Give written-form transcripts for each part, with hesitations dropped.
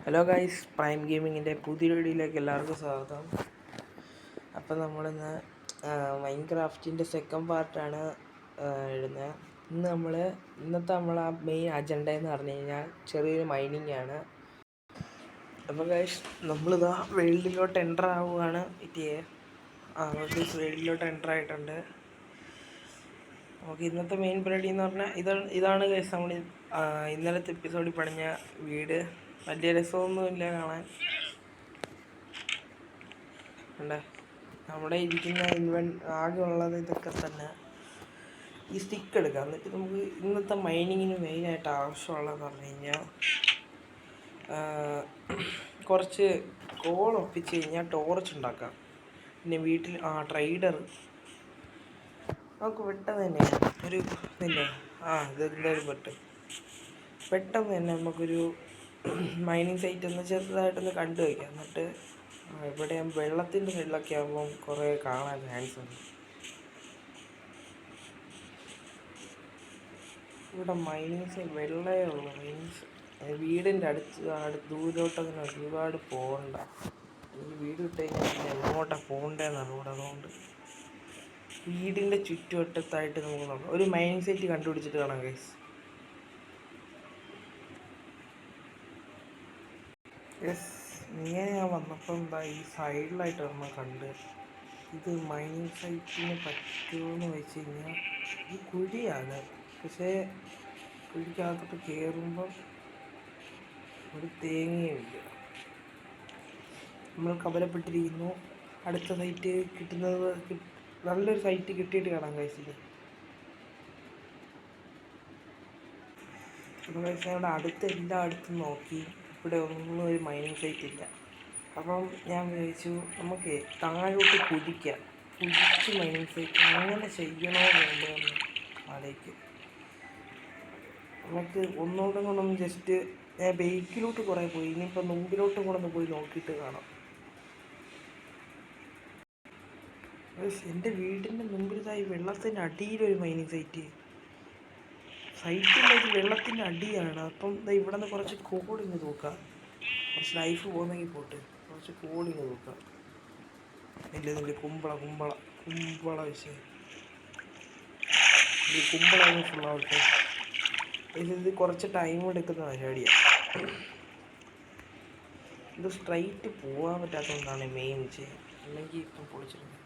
Hello guys, prime ഗെയിമിങ്ങിൻ്റെ പുതിയ വീഡിയോയിലേക്ക് എല്ലാവർക്കും സ്വാഗതം. അപ്പോൾ നമ്മളിന്ന് മൈൻക്രാഫ്റ്റിൻ്റെ സെക്കൻഡ് പാർട്ടാണ് എഴുതുന്നത്. ഇന്നത്തെ നമ്മളെ മെയിൻ അജണ്ട എന്ന് പറഞ്ഞു കഴിഞ്ഞാൽ ചെറിയൊരു മൈനിങ് ആണ്. അപ്പോൾ ഗൈസ്, നമ്മളിതാ വേൾഡിലോട്ട് എൻ്റർ ആവുകയാണ്. വേൾഡിലോട്ട് എൻ്റർ ആയിട്ടുണ്ട്. നമുക്ക് ഇന്നത്തെ മെയിൻ പരിപാടി എന്ന് പറഞ്ഞാൽ ഇതാണ് ഗൈസ്. നമ്മൾ ഇന്നലത്തെ എപ്പിസോഡിൽ പണിഞ്ഞ വീട്. വലിയ രസമൊന്നുമില്ല കാണാൻ. ഉണ്ട് നമ്മുടെ ഇരിക്കുന്ന ആകെ ഉള്ളത് ഇതൊക്കെ തന്നെ. ഈ സ്റ്റിക്ക് എടുക്കാം. എന്നിട്ട് നമുക്ക് ഇന്നത്തെ മൈനിങ്ങിന് മെയിനായിട്ട് ആവശ്യമുള്ളതെന്ന് പറഞ്ഞു കഴിഞ്ഞാൽ കുറച്ച് കോൾ ഒപ്പിച്ച് കഴിഞ്ഞാൽ ടോർച്ച് ഉണ്ടാക്കാം. പിന്നെ വീട്ടിൽ ട്രൈഡർ നമുക്ക് പെട്ടെന്ന് തന്നെ ഒരു ഇതില്ലേ ഇതിൻ്റെ ഒരു പെട്ടെന്ന് തന്നെ നമുക്കൊരു മൈനിങ് സൈറ്റ് ഒന്ന് ചെറുതായിട്ടൊന്ന് കണ്ടു വയ്ക്കാം. എന്നിട്ട് ഇവിടെ വെള്ളത്തിൻ്റെ സൈഡിലൊക്കെ ആകുമ്പം കുറേ കാണാൻ ചാൻസ് ഉണ്ട്. ഇവിടെ മൈനിങ് സൈഡ് വെള്ളമേ ഉള്ളൂ. വീടിൻ്റെ ദൂരോട്ടൊന്നും ഒരുപാട് പോകണ്ട. ഈ വീട് വിട്ട് കഴിഞ്ഞാൽ എങ്ങോട്ടാണ് പോകേണ്ടതെന്നാണ് ഇവിടെ. അതുകൊണ്ട് വീടിൻ്റെ ചുറ്റുവട്ടത്തായിട്ട് നമുക്ക് നോക്കാം. ഒരു മൈനിങ് സൈറ്റ് കണ്ടുപിടിച്ചിട്ട് കാണാം ഗൈസ്. ഇങ്ങനെ ഞാൻ വന്നപ്പോൾ ഈ സൈഡിലായിട്ട് നമ്മൾ കണ്ട് ഇത് മൈനിങ് സൈറ്റിന് പറ്റുമെന്ന് വെച്ച് കഴിഞ്ഞാൽ ഈ കുഴിയാണ്. പക്ഷേ കുഴിക്കകത്തോട്ട് കയറുമ്പം ഒരു തേങ്ങയുമില്ല. നമ്മൾ കവലപ്പെട്ടിരിക്കുന്നു. അടുത്ത സൈറ്റ് കിട്ടുന്നത് നല്ലൊരു സൈറ്റ് കിട്ടിയിട്ട് കാണാം കഴിച്ചിട്ട്. അപ്പോൾ കഴിച്ചാൽ അടുത്ത് എല്ലായിടത്തും നോക്കി ഇവിടെ ഒന്നും ഒരു മൈനിങ് സൈറ്റ് ഇല്ല. അപ്പം ഞാൻ വിചാരിച്ചു നമുക്ക് താഴോട്ട് കുഴിച്ച് മൈനിങ് സൈറ്റ് അങ്ങനെ ചെയ്യണോ വേണ്ടതെന്ന് ആലോചിക്കും. നമുക്ക് ഒന്നുകൂടെ ജസ്റ്റ് ഞാൻ ബേക്കിലോട്ട് കുറേ പോയി. ഇനിയിപ്പോൾ മുമ്പിലോട്ടും കൂടെ ഒന്ന് പോയി നോക്കിയിട്ട് കാണാം. എൻ്റെ വീടിൻ്റെ മുമ്പിലതായി വെള്ളത്തിൻ്റെ അടിയിലൊരു മൈനിങ് സൈറ്റിലേക്ക് വെള്ളത്തിൻ്റെ അടിയാണ്. അപ്പം ഇവിടെ നിന്ന് കുറച്ച് കോളിങ് തൂക്കാം. കുറച്ച് ലൈഫ് പോകുന്നെങ്കിൽ പോട്ട് കുറച്ച് കോളിങ് തൂക്കാം. ഇല്ല കുമ്പള വിഷയം ഈ കുമ്പള ഫുള്ളാവട്ടെ. ഇത് കുറച്ച് ടൈം എടുക്കുന്ന പരിപാടിയാണ്. ഇത് സ്ട്രൈറ്റ് പോകാൻ പറ്റാത്തതുകൊണ്ടാണ് മെയിൻ വിഷയം. അല്ലെങ്കിൽ ഇപ്പം പൊളിച്ചിട്ടുണ്ട്.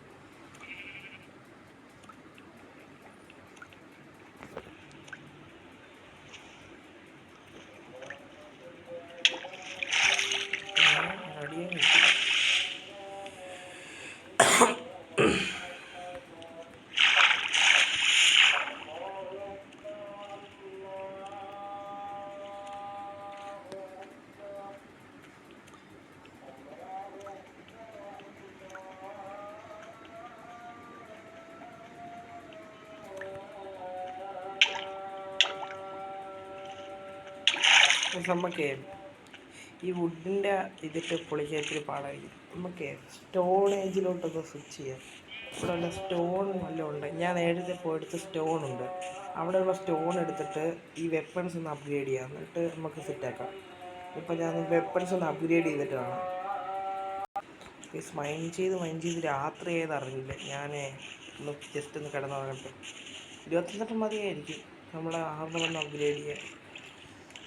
നമുക്ക് ഈ വുഡിൻ്റെ ഇതിട്ട് പൊളിച്ചേച്ചിരി പാടായിരിക്കും. നമുക്ക് സ്റ്റോൺ ഏജിലോട്ടൊക്കെ സ്വിച്ച് ചെയ്യാം. ഇവിടെ ഉള്ള സ്റ്റോൺ വല്ലതും ഉണ്ട്. ഞാൻ നേരത്തെ പോയെടുത്ത് സ്റ്റോൺ ഉണ്ട്. അവിടെയുള്ള സ്റ്റോൺ എടുത്തിട്ട് ഈ വെപ്പൺസ് ഒന്ന് അപ്ഗ്രേഡ് ചെയ്യാം. എന്നിട്ട് നമുക്ക് സെറ്റാക്കാം. ഇപ്പം ഞാൻ വെപ്പൺസ് ഒന്ന് അപ്ഗ്രേഡ് ചെയ്തിട്ട് കാണാം. മൈൻഡ് ചെയ്ത് രാത്രി അറിഞ്ഞില്ല. ഞാൻ ജസ്റ്റ് ഒന്ന് കിടന്നുറങ്ങട്ടെ. 28 മതിയായിരിക്കും നമ്മുടെ ആർന്ന് അപ്ഗ്രേഡ് ചെയ്യാൻ.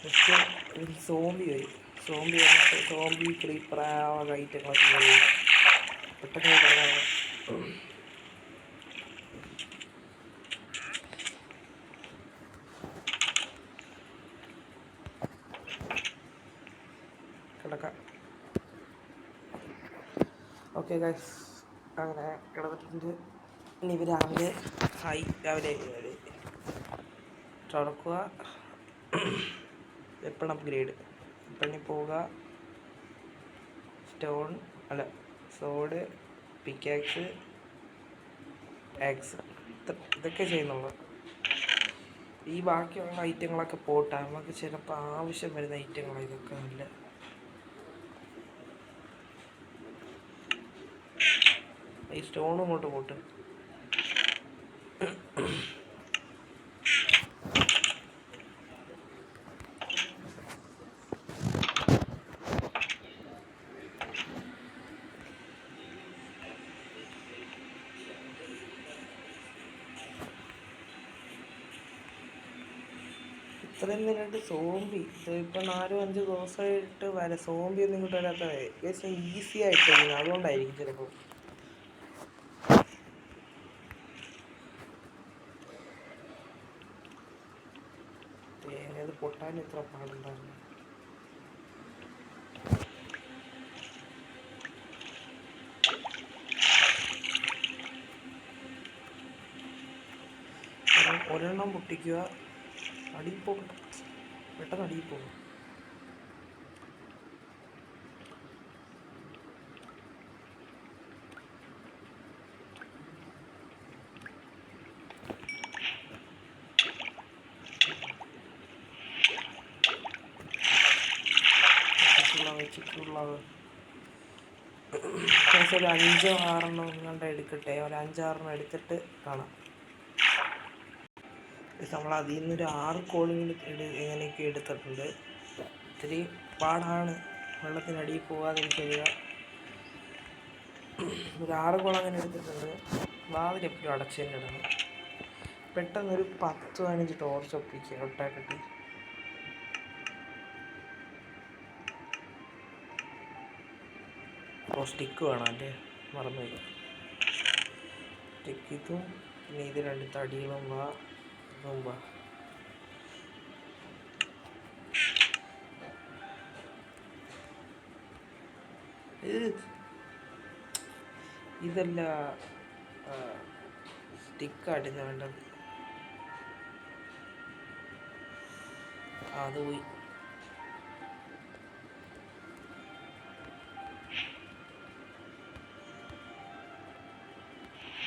ജസ്റ്റ് സോംബി വന്നിട്ട് സോംബി ക്രീപ്പർ ഐറ്റങ്ങളൊക്കെ പെട്ടെന്ന് കിടക്കാം. ഓക്കെ ഗൈസ്, അങ്ങനെ കിടന്നിട്ടുണ്ട്. ഇനി രാവിലെ തുറക്കുക. Weapon upgrade. വെപ്പണിൽ പോവുക. സോഡ്, പിക്കാക്സ്, ആക്സ്, ഇതൊക്കെ ചെയ്യുന്നുള്ളൂ. ഈ ബാക്കിയുള്ള ഐറ്റങ്ങളൊക്കെ പോട്ടെ. നമുക്ക് ചിലപ്പോൾ ആവശ്യം വരുന്ന ഐറ്റങ്ങളാണ് ഇതൊക്കെ. നല്ല ഈ സ്റ്റോൺ ഇങ്ങോട്ട് പോട്ട്. ഇത്രയും നേരമായിട്ട് സോംബി ഇപ്പം 4-5 ദിവസമായിട്ട് സോംബി ഒന്നും ഇങ്ങോട്ട് വരാത്ത ഈസി ആയിട്ടിരിക്കുന്നത്, അതുകൊണ്ടായിരിക്കും ചിലപ്പോൾ. തേങ്ങ പൊട്ടാൻ എത്ര പാടുണ്ടായിരുന്നു. ഒരെണ്ണം പൊട്ടിക്കുക, അടിയിൽ പോകും, പെട്ടെന്ന് അടിയിൽ പോകും. വെച്ചിട്ടുള്ളത് ഒരു 5-6 എങ്ങാണ്ട് എടുക്കട്ടെ, ഒരു 5-6 എടുത്തിട്ട് കാണാം. നമ്മൾ അതിൽ നിന്നൊരു 6 കോളിങ്ങിൽ എങ്ങനെയൊക്കെ എടുത്തിട്ടുണ്ട്. ഇത്തിരി പാടാണ് വെള്ളത്തിനടിയിൽ പോകാതിരിക്കുക. ഒരു 6 കോളം അങ്ങനെ എടുത്തിട്ടുണ്ട്. വാതിലെപ്പോഴും അടച്ചു തന്നെ ഇടണം. പെട്ടെന്നൊരു 10-15 ടോർച്ച് ഒപ്പിക്കുക ഒട്ടാക്കെട്ടി. സ്റ്റിക്ക് വേണം അല്ലേ, മറന്നുപോയി. സ്റ്റിക്ക് ഇതും പിന്നെ ഇത് 2 തടികളും ഇതും ഇതല്ല സ്റ്റിക്കായിട്ട് വേണ്ടത്. അത് പോയി.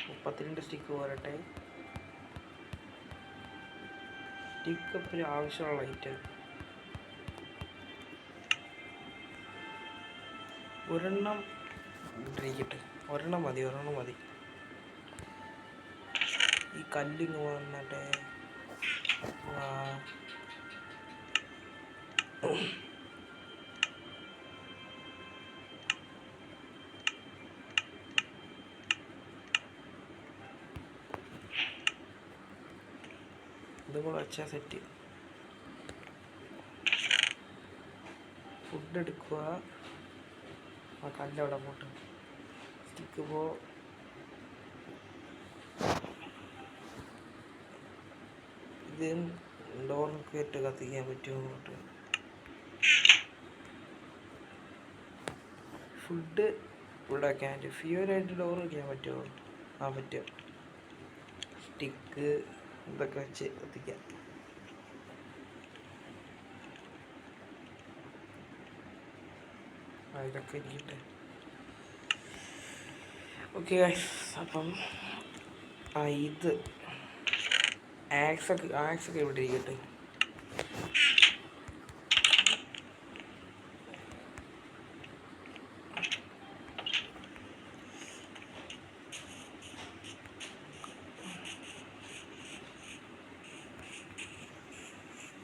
മുപ്പത്തിരണ്ട് സ്റ്റിക്ക് പോരട്ടെ. സ്റ്റിക്ക് എപ്പോഴും ആവശ്യമുള്ള ഐറ്റം. ഒരെണ്ണം ഇട്ടിരിക്കട്ടെ, ഒരെണ്ണം മതി. ഈ കല്ലിങ് വന്നിട്ട് ഇതും കൂടെ വെച്ചാൽ സെറ്റ്. ഫുഡ് എടുക്കുക, ആ കല്ലവിടെ പോട്ട്. സ്റ്റിക്ക് ഇത് ഡോറിനൊക്കെ ഇട്ട് കത്തിക്കാൻ പറ്റുമോ അങ്ങോട്ട്. ഫുഡ് ഇവിടെ വയ്ക്കാൻ പറ്റും. ഫ്യൂവലായിട്ട് ഡോർ വയ്ക്കാൻ പറ്റുമോ? ആ പറ്റും. സ്റ്റിക്ക് ഇതൊക്കെ വെച്ച് കത്തിക്കാം. ഇതൊക്കെ ഇരിക്കട്ടെ. ഓക്കെ അപ്പം ഇത് ആക്സൊക്കെ ഇവിടെ ഇരിക്കട്ടെ.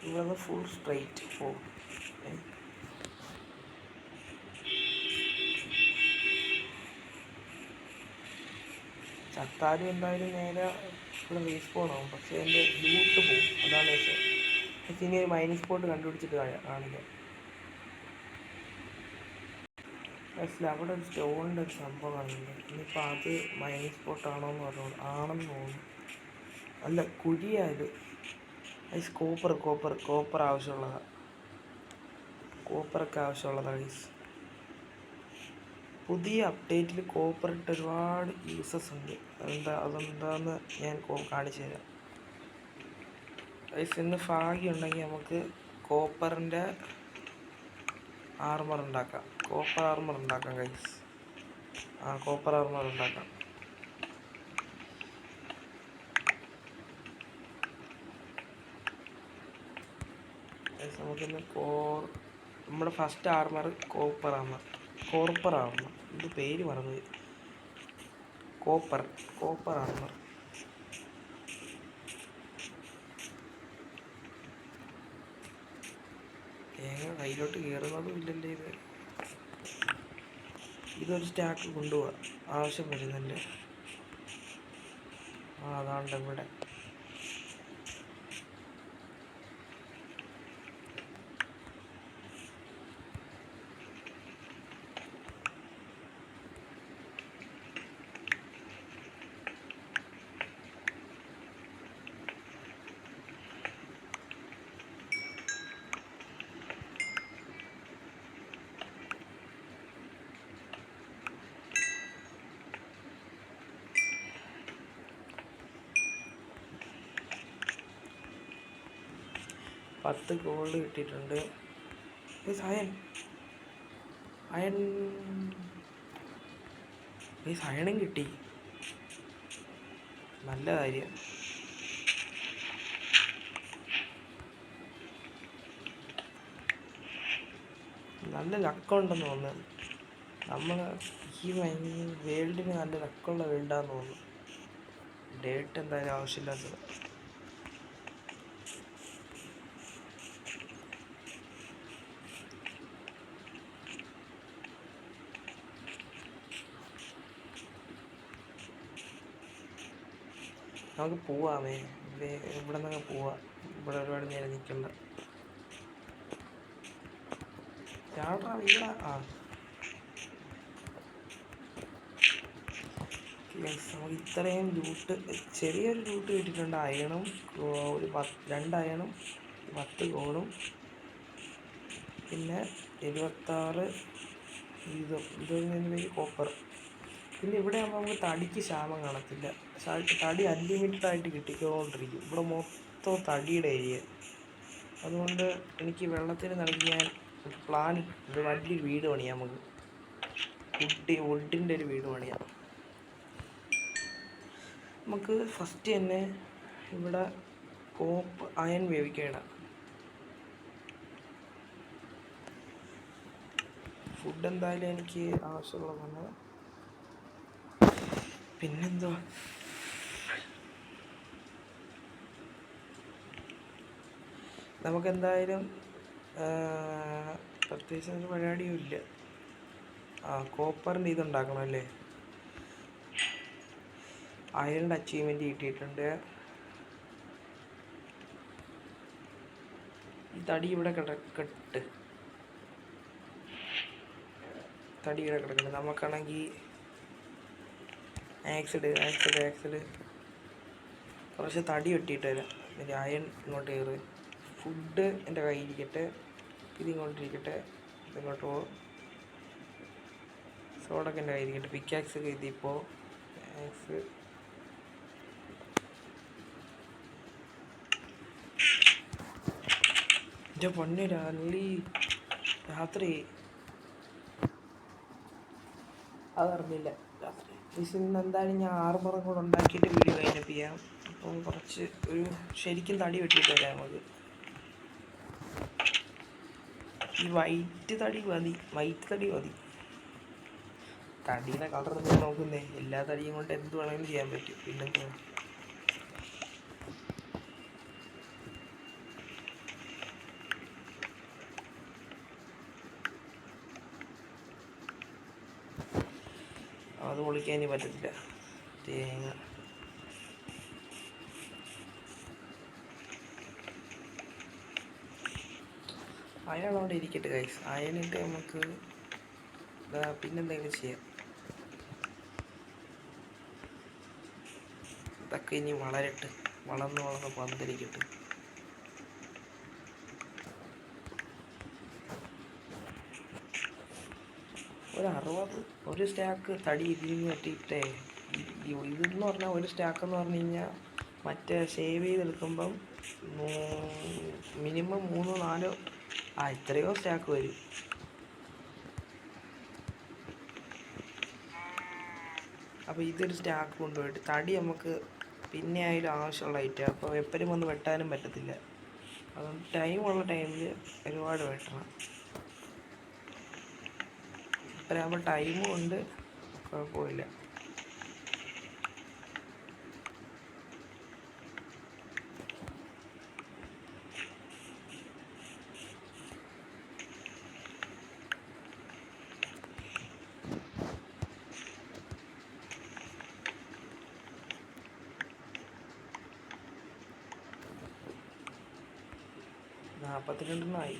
ഇവിടെ ഫുൾ സ്ട്രൈറ്റ് പോകും. ചത്താലും എന്തായാലും നേരെ ഇവിടെ റീസ്പോൺ ആവും, പക്ഷേ എൻ്റെ ലൂട്ട് പോകും. അതാണ് വിഷയം. പക്ഷേ ഇനി ഒരു മൈനിങ് സ്പോട്ട് കണ്ടുപിടിച്ചിട്ട് കാണില്ല. പക്ഷേ അവിടെ ഒരു സ്റ്റോണിൻ്റെ ഒരു സംഭവം കാണുന്നുണ്ട്. ഇനിയിപ്പോൾ അത് മൈനിങ് സ്പോട്ടാണോ എന്ന് പറഞ്ഞോളൂ. ആണെന്ന് തോന്നുന്നു. അല്ല, കുഴിയായത്. ഐസ് കോപ്പർ ആവശ്യമുള്ളതാണ്. കോപ്പറൊക്കെ ആവശ്യമുള്ളതാണ് ഐസ്. പുതിയ അപ്ഡേറ്റിൽ കോപ്പർ ഇട്ട് ഒരുപാട് യൂസസ് ഉണ്ട്. അതെന്താന്ന് ഞാൻ കാണിച്ചു തരാം. ഐസ് ഇന്ന് ഭാഗ്യമുണ്ടെങ്കിൽ നമുക്ക് കോപ്പറിൻ്റെ ആർമർ ഉണ്ടാക്കാം. കോപ്പർ ആർമർ ഉണ്ടാക്കാം ഗൈസ്. കോപ്പർ ആർമർ ഉണ്ടാക്കാം. നമുക്കിന്ന് നമ്മുടെ ഫസ്റ്റ് ആർമർ കോപ്പർ ആർമർ. ഇത് പേര് മറന്നുപോയി. Copper armour. കയ്യിലോട്ട് കയറുന്നതും ഇല്ലല്ലേ ഇത്. ഇതൊരു സ്റ്റാക്ക് കൊണ്ടുപോവാം, ആവശ്യം വരുന്നുണ്ട്. അതാണ്ട് ഇവിടെ 10 ഗോൾഡ് കിട്ടിയിട്ടുണ്ട്. അയൺ അയൺ അയണും കിട്ടി, നല്ല കാര്യം. നല്ല ലക്കുണ്ടെന്ന് തോന്നുന്നു. നമ്മൾ ഈ വേൾഡിന് നല്ല ലക്കുള്ള വേൾഡാന്ന് തോന്നുന്നു. ഡേറ്റ് എന്തായാലും ആവശ്യമില്ലാത്തത്. നമുക്ക് പോവാമേ, ഇവിടെ നിന്നൊക്കെ പോവാം. ഇവിടെ ഒരുപാട് നേരം നിൽക്കണ്ട. ഇവിടെ നമുക്ക് ഇത്രയും ലൂട്ട്, ചെറിയൊരു ലൂട്ട് കിട്ടിയിട്ടുണ്ട്. അയണും ഒരു 2 അയണും 10 ഗോളും പിന്നെ 76 ഇതൊരു കോപ്പർ. പിന്നെ ഇവിടെ ആകുമ്പോൾ നമുക്ക് തടിക്ക് ക്ഷാമം കാണത്തില്ല. തടി അൺലിമിറ്റഡ് ആയിട്ട് കിട്ടിക്കൊണ്ടിരിക്കും. ഇവിടെ മൊത്തം തടിയുടെ ഏരിയ. അതുകൊണ്ട് എനിക്ക് വെള്ളത്തിന് നൽകി ഞാൻ ഒരു പ്ലാൻ, ഒരു വലിയൊരു വീട് പണിയാം. നമുക്ക് വുഡിൻ്റെ ഒരു വീട് പണിയാം. നമുക്ക് ഫസ്റ്റ് തന്നെ ഇവിടെ അയൺ വേവിക്കണം. ഫുഡ് എന്തായാലും എനിക്ക് ആവശ്യമുള്ളതാണ്. പിന്നെന്തോ നമുക്കെന്തായാലും പ്രത്യേകിച്ച് ഒരു പരിപാടിയും ഇല്ല. കോപ്പറിൻ്റെ ഇതുണ്ടാക്കണം അല്ലേ. അയണിൻ്റെ അച്ചീവ്മെൻറ്റ് കിട്ടിയിട്ടുണ്ട്. ഈ തടി ഇവിടെ തടി ഇവിടെ കിടക്കട്ടെ. നമുക്കാണെങ്കിൽ ആക്സിഡ് കുറച്ച് തടി വെട്ടിയിട്ട് വരാം. പിന്നെ അയൺ ഇങ്ങോട്ട് കയറ്. ഫുഡ് എൻ്റെ കയ്യിലിരിക്കട്ടെ, ഇതിങ്ങോട്ടിരിക്കട്ടെ, ഇതിങ്ങോട്ട് പോകും. സോഡൊക്കെ എൻ്റെ കയ്യിലിരിക്കട്ടെ. പിക്കാക്സ് ഒക്കെ ഇതിപ്പോൾ ആക്സ് എൻ്റെ പൊന്നെ രാത്രി അതറിഞ്ഞില്ല. ഇന്ന് എന്തായാലും ഞാൻ 6 മുറം കൂടെ ഉണ്ടാക്കിയിട്ട് വീഡിയോ കഴിഞ്ഞപ്പ് ചെയ്യാം. അപ്പം കുറച്ച് ഒരു ശരിക്കും തടി വെട്ടിയിട്ട് വരാം. നമുക്ക് ഈ വൈറ്റ് തടി മതി. തടിയുടെ കളർ എന്താണ് നോക്കുന്നേ? എല്ലാ തടിയും കൊണ്ട് എന്ത് വേണമെങ്കിലും ചെയ്യാൻ പറ്റും. പിന്നെന്താ, അത് പൊളിക്കാനും പറ്റത്തില്ല. തേങ്ങ അയണവിടെ ഇരിക്കട്ടെ ഗൈസ്. അയണിട്ട് നമുക്ക് പിന്നെന്തെങ്കിലും ചെയ്യാം. ഇതൊക്കെ ഇനി വളർന്ന് പന്തലിക്കട്ടെ. ഒരു 60 ഒരു സ്റ്റാക്ക് തടി ഇതിന് പറ്റിയിട്ടേ. ഇതെന്ന് പറഞ്ഞാൽ ഒരു സ്റ്റാക്കെന്ന് പറഞ്ഞു കഴിഞ്ഞാൽ മറ്റേ സേവ് ചെയ്തെടുക്കുമ്പം മിനിമം 3-4 ഇത്രയോ സ്റ്റാക്ക് വരും. അപ്പോൾ ഇതൊരു സ്റ്റാക്ക് കൊണ്ടുപോയിട്ട് തടി നമുക്ക് പിന്നെ ആയാലും ആവശ്യമുള്ള ഐറ്റം. അപ്പോൾ എപ്പോഴും വന്ന് വെട്ടാനും പറ്റത്തില്ല. അതുകൊണ്ട് ടൈമുള്ള ടൈമിൽ ഒരുപാട് വെട്ടണം. ഇപ്പോഴാകുമ്പോൾ ടൈമും ഉണ്ട്, കുഴപ്പമില്ല. $42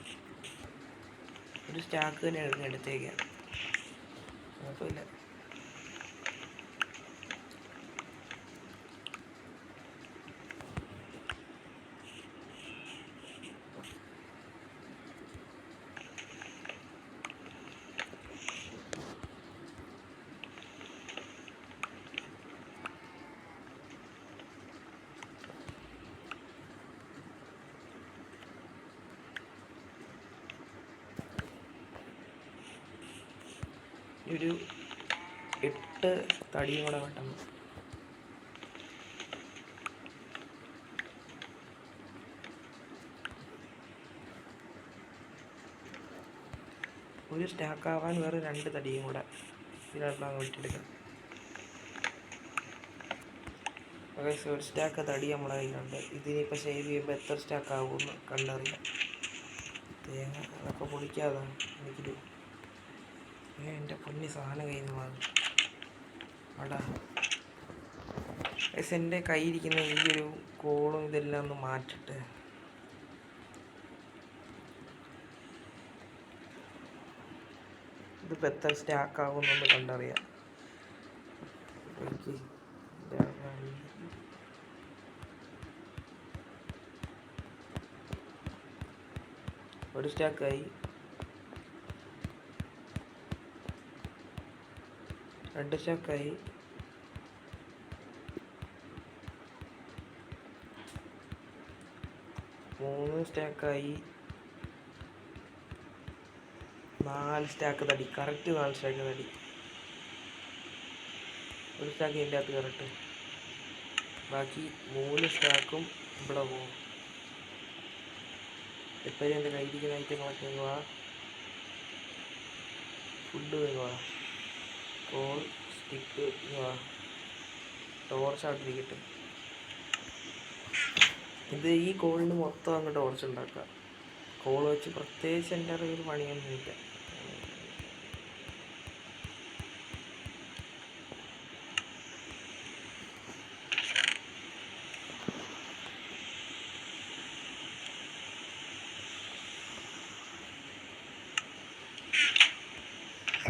ഒരു സ്റ്റാക്ക് തന്നെ എടുത്തേക്കാം, കുഴപ്പമില്ല. ഒരു 8 തടിയും കൂടെ വെട്ടണം. ഒരു സ്റ്റാക്കാവാൻ വേറെ 2 തടിയും കൂടെ ഇതിനകത്ത് വെട്ടിയെടുക്കാം. ഒരു സ്റ്റാക്ക് തടി നമ്മുടെ കയ്യിലുണ്ട്. ഇതിനിപ്പോൾ സേവ് ചെയ്യുമ്പോൾ എത്ര സ്റ്റാക്ക് ആകുമെന്ന് കണ്ടറിയാം. തേങ്ങ അതൊക്കെ പൊളിക്കാതാണ് എനിക്കിത്. എൻ്റെ പൊന്നി സാധനം കയ്യിൽ നിന്ന് വാങ്ങി അടാ. എൻ്റെ കയ്യിരിക്കുന്ന ഈ ഒരു കോളും ഇതെല്ലാം ഒന്ന് മാറ്റിട്ട് ഇതിപ്പോൾ എത്ര സ്റ്റാക്ക് ആകുമെന്നൊന്ന് കണ്ടറിയാം. എനിക്ക് ഒരു സ്റ്റാക്കായി, 2 സ്റ്റാക്കായി, 3 സ്റ്റാക്കായി, 4 സ്റ്റാക്ക് തടി. കറക്റ്റ് 4 സ്റ്റാക്ക് തടി. ഒരു സ്റ്റാക്ക് ഇതിൻ്റെ അകത്ത് കറക്റ്റ്. ബാക്കി 3 സ്റ്റാക്കും ഇവിടെ പോകും. എപ്പോഴും എൻ്റെ കയ്യിരിക്കുന്ന ഐറ്റങ്ങളൊക്കെ വാ. ഫുഡ് വാ, കോൾ സ്റ്റിക്ക് വാ, ടോർച്ച് ആയിട്ടിരിക്കട്ടെ. ഇത് ഈ കോളിന് മൊത്തം അങ്ങ് ടോർച്ച് ഉണ്ടാക്കാം. കോൾ വെച്ച് പ്രത്യേകിച്ച് എൻ്റെ അറിവിൽ പണിയൊന്നുമില്ല.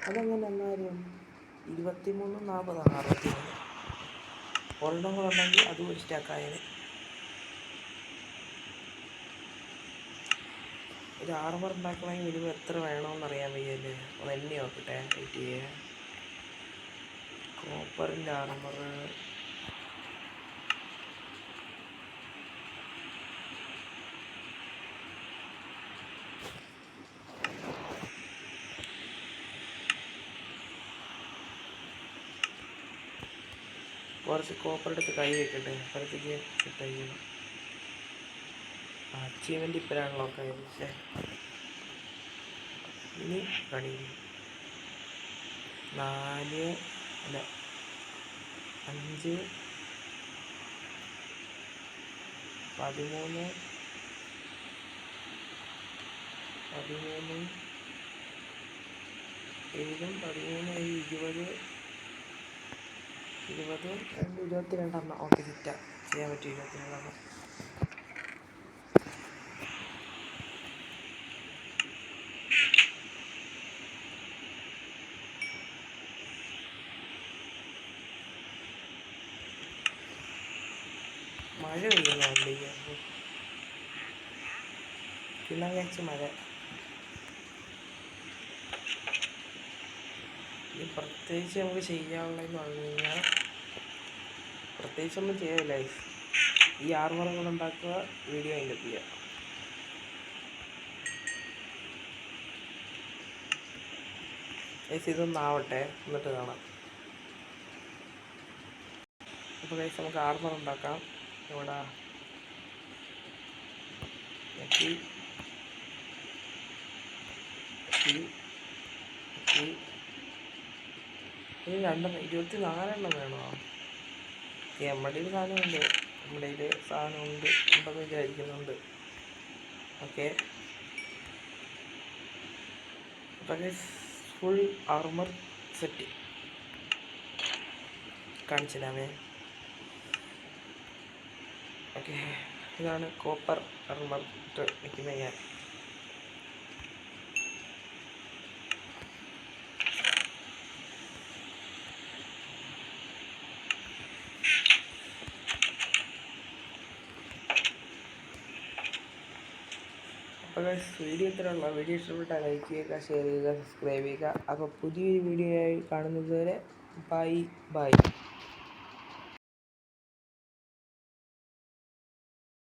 അതെങ്ങനെ എന്നാലും 23, 40, 63 ഒരെണ്ണം കൂടെ ഉണ്ടെങ്കിൽ അതും ഒരു സ്റ്റാക്കായത്. ഒരു ആർമർ ഉണ്ടാക്കണമെങ്കിൽ മിനിമം എത്ര വേണമെന്ന് അറിയാൻ വയ്യല്ലേ. ഒന്ന് എണ്ണി നോക്കട്ടെ. വെയിറ്റ് ചെയ്യേ. കോപ്പറിൻ്റെ ആർമർ കുറച്ച് കോപ്പർ എടുത്ത് കൈ വെക്കട്ടെ. അപ്പോഴത്തേക്ക് സെറ്റായി. അച്ചീവ്മെൻറ്റ് ഇപ്പോഴാണല്ലോ കഴിച്ചേ. ഇനി കളി 4 അല്ല 5 13 7 13 20 22 ഓക്കെ സെറ്റാ ചെയ്യാൻ പറ്റും. 22 മഴ പെയ്യുന്നുണ്ട്. കിണ്ണം കഴിച്ച മഴ. ഈ പ്രത്യേകിച്ച് നമുക്ക് ചെയ്യാനുള്ളതെന്ന് പറഞ്ഞു കഴിഞ്ഞാൽ പ്രത്യേകിച്ചൊന്നും ചെയ്തില്ല. ഈ ആർമർ കൂടെ ഉണ്ടാക്കുക, വീഡിയോ അതിൻ്റെ ചെയ്യുക. ഇതൊന്നാവട്ടെ, എന്നിട്ട് കാണാം. അപ്പോൾ ഗൈസ് നമുക്ക് ആർമർ ഉണ്ടാക്കാം. ഇവിടെ ഇനി 24 വേണോ? നമ്മുടെ ഒരു സാധനമുണ്ട്, നമ്മുടെ കയ്യിൽ സാധനമുണ്ട് ഉണ്ടെന്ന് വിചാരിക്കുന്നുണ്ട്. ഓക്കെ, അപ്പം ഫുൾ ആർമർ സെറ്റ് കാണിച്ചു തരാമേ. ഓക്കെ, ഇതാണ് കോപ്പർ ആർമർ ഇട്ട് നിൽക്കുന്നത് ഞാൻ. അപ്പോൾ വീഡിയോ ഇത്രയുള്ള. വീഡിയോ ഇഷ്ടപ്പെട്ടാൽ ലൈക്ക് ചെയ്യുക, ഷെയർ ചെയ്യുക, സബ്സ്ക്രൈബ് ചെയ്യുക. അപ്പോൾ പുതിയൊരു വീഡിയോ ആയി കാണുന്നത് വരെ ബൈ ബൈ.